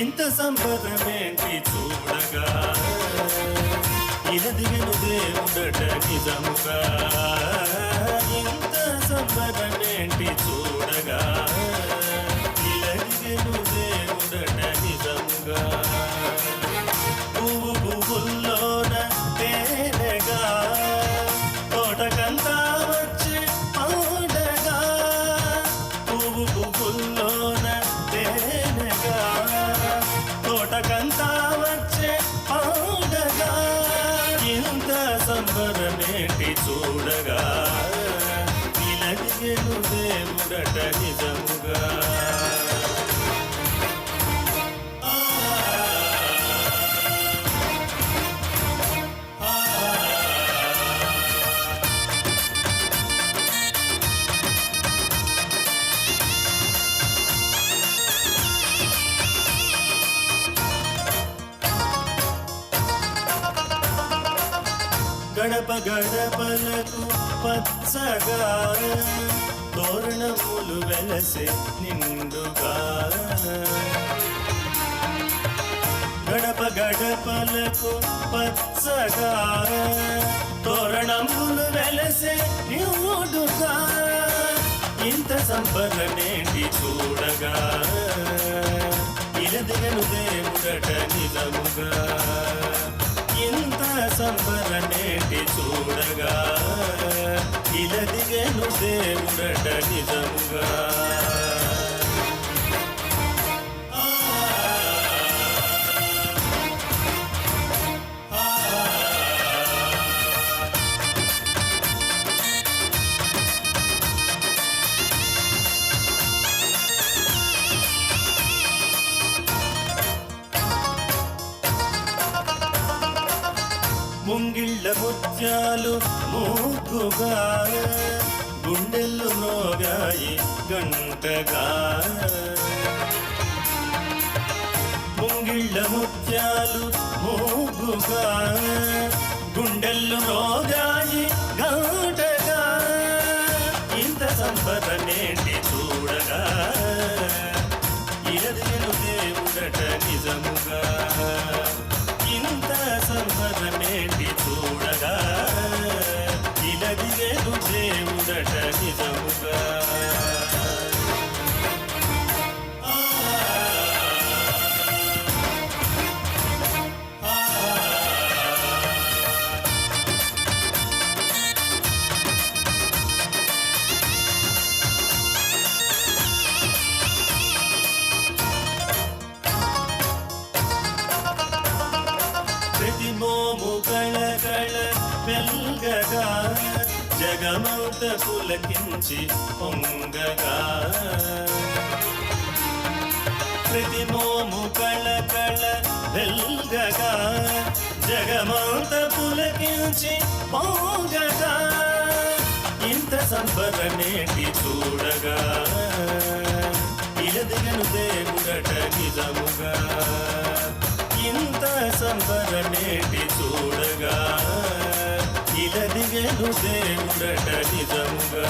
ఇంత సంబరమేంటి చూడగా, ఇలదిగను దేవుడట నిజముగా. ఇంత సంబరమేంటి చూడగా, ఇలదిగను దేవుడట నిజముగా. పువ్వు పువ్వుల్లోన తేనెగా, తోటకంతా వచ్చి పండగా. పువ్వు పువ్వుల్లోన తేనెగా, తోటకంతా వచ్చే పండగా. ఇంత సంబరమేంటి చూడగా, ఇలదిగను దేవుడట నిజముగా. గడప గడపలకు పచ్చగా, తోరణములు వెలసే నిండుగా. గడప గడపలకు పచ్చగా, తోరణములు వెలసే నిండుగా. ఇంత సంబరమేంటి చూడగా, ఇలదిగను దేవుడట నిజముగా. ఇంత సంబరమేంటి చూడగా, ఇలదిగను దేవుడట నిజముగా. ముంగిళ్ళ ముత్యాలు మూకుగా, గుండెలు మోగాయి గంటగా. ముంగిళ్ళ ముత్యాలు మూగుగా, గుండెలు మోగాయి గంటగా. ఇంత సంబరమేంటి చూడగా, ఇలదిగను దేవుడట నిజముగా. ఇంత సంబరమేంటి చూడగా, ఇలదిగను దేవుడట నిజముగా. ప్రతిమోము కళకళ వెల్గగా, జగమంత పులకించి పొంగగా. ప్రతిమోము కళకళ వెల్గగా, జగమంత పులకించి పొంగగా. ఇంత సంబరమేంటి చూడగా, ఇలదిగను దేవుడట నిజముగా. ఇంత సంబరమేంటి చూడగా, ఇలదిగను దేవుడట నిజముగా.